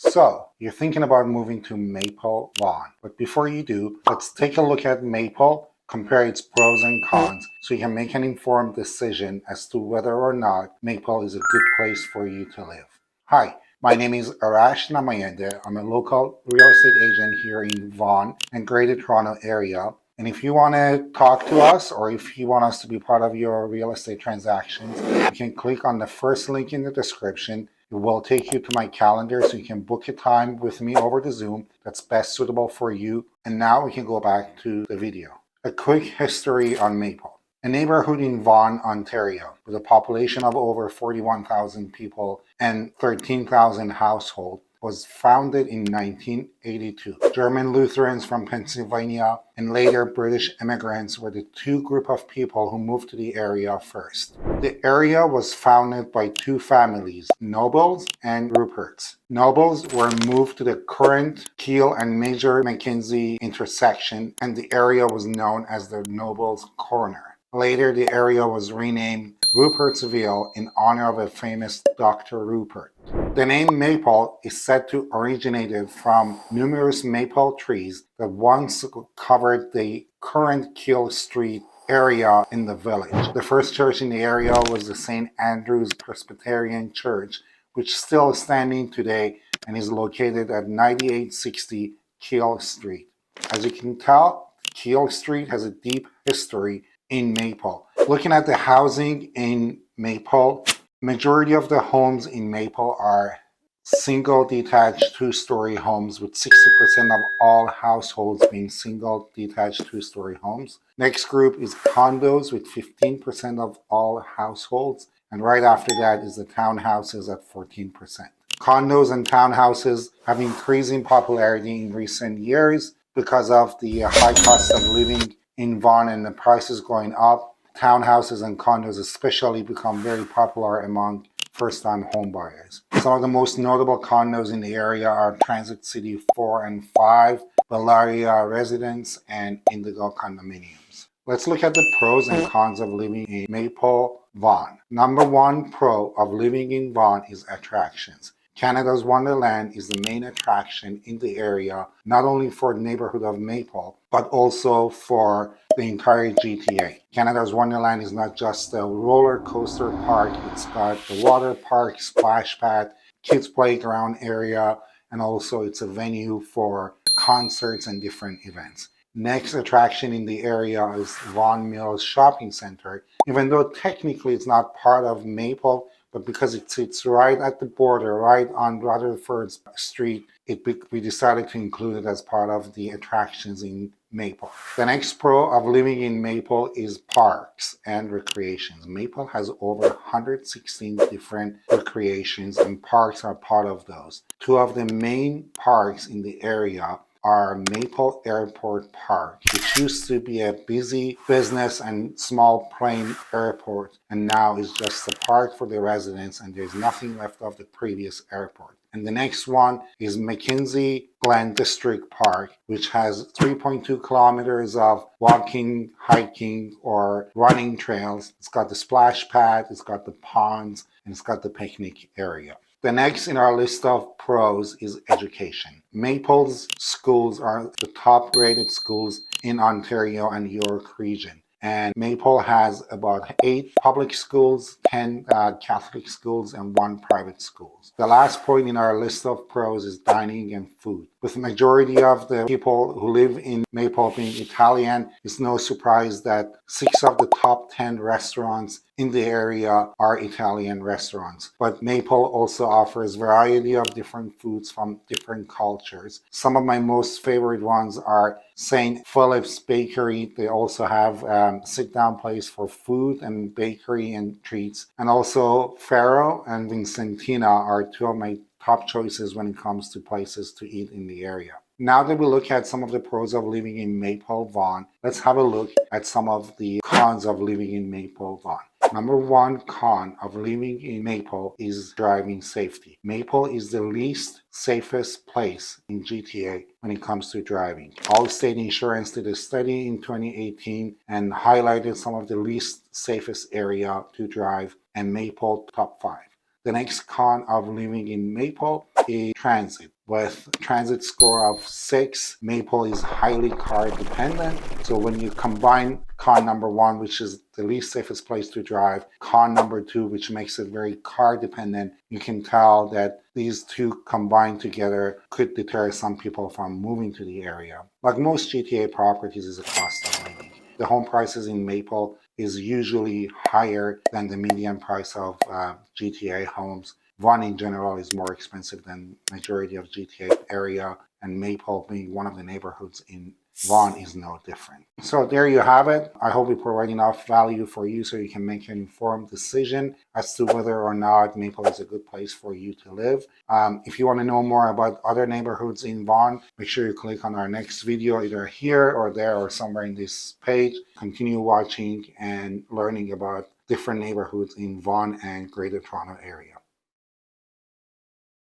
So, you're thinking about moving to Maple Vaughan, but before you do, let's take a look at Maple, compare its pros and cons, so you can make an informed decision as to whether or not Maple is a good place for you to live. Hi, my name is Arash Namayende. I'm a local real estate agent here in Vaughan and Greater Toronto area. And if you want to talk to us or if you want us to be part of your real estate transactions, you can click on the first link in the description. It will take you to my calendar so you can book a time with me over the Zoom that's best suitable for you. And now we can go back to the video. A quick history on Maple. A neighborhood in Vaughan, Ontario, with a population of over 41,000 people and 13,000 households, was founded in 1982. German Lutherans from Pennsylvania and later British immigrants were the two groups of people who moved to the area first. The area was founded by two families, Nobles and Ruperts. Nobles were moved to the current Keele and Major Mackenzie intersection, and the area was known as the Nobles Corner. Later, the area was renamed Rupertsville in honor of a famous Dr. Rupert. The name Maple is said to originate from numerous maple trees that once covered the current Keele Street area in the village. The first church in the area was the St. Andrew's Presbyterian Church, which is still standing today and is located at 9860 Keele Street. As you can tell, Keele Street has a deep history in Maple. Looking at the housing in Maple, majority of the homes in Maple are single detached two-story homes, with 60% of all households being single detached two-story homes. Next group is condos with 15% of all households, and right after that is the townhouses at 14%. Condos and townhouses have increased in popularity in recent years because of the high cost of living in Vaughan and the prices going up. Townhouses and condos especially become very popular among first-time home buyers. Some of the most notable condos in the area are Transit City 4 and 5, Bellaria Residence, and Indigo Condominiums. Let's look at the pros and cons of living in Maple Vaughan. Number one pro of living in Vaughan is attractions. Canada's Wonderland is the main attraction in the area, not only for the neighborhood of Maple, but also for the entire GTA. Canada's Wonderland is not just a roller coaster park, it's got the water park, splash pad, kids playground area, and also it's a venue for concerts and different events. Next attraction in the area is Vaughan Mills Shopping Center. Even though technically it's not part of Maple, but because it sits right at the border, right on Rutherford Street, we decided to include it as part of the attractions in Maple. The next pro of living in Maple is parks and recreations. Maple has over 116 different recreations, and parks are part of those. Two of the main parks in the area are Maple Airport Park, which used to be a busy business and small plane airport, and now is just a park for the residents, and there's nothing left of the previous airport. And the next one is Mackenzie Glen District Park, which has 3.2 kilometers of walking, hiking, or running trails. It's got the splash pad, it's got the ponds, and it's got the picnic area. The next in our list of pros is education. Maple's schools are the top rated schools in Ontario and York region. And Maple has about 8 public schools, 10 Catholic schools, and 1 private school. The last point in our list of pros is dining and food. With the majority of the people who live in Maple being Italian, it's no surprise that 6 of the top 10 restaurants in the area are Italian restaurants. But Maple also offers a variety of different foods from different cultures. Some of my most favorite ones are St. Philip's Bakery. They also have sit-down place for food and bakery and treats. And also Faro and Vincentina are two of my top choices when it comes to places to eat in the area. Now that we look at some of the pros of living in Maple Vaughan, let's have a look at some of the cons of living in Maple Vaughan. Number one con of living in Maple is driving safety. Maple is the least safest place in GTA when it comes to driving. Allstate Insurance did a study in 2018 and highlighted some of the least safest area to drive, and Maple top 5. The next con of living in Maple is transit. With transit score of 6, Maple is highly car dependent. So when you combine con number 1, which is the least safest place to drive, con number 2, which makes it very car dependent, you can tell that these two combined together could deter some people from moving to the area. Like most GTA properties, is a cost of living. The home prices in Maple is usually higher than the median price of GTA homes. Vaughan in general is more expensive than majority of GTA area, and Maple being one of the neighborhoods in Vaughan is no different. So there you have it. I hope we provide enough value for you so you can make an informed decision as to whether or not Maple is a good place for you to live. If you want to know more about other neighborhoods in Vaughan, make sure you click on our next video either here or there or somewhere in this page. Continue watching and learning about different neighborhoods in Vaughan and Greater Toronto area.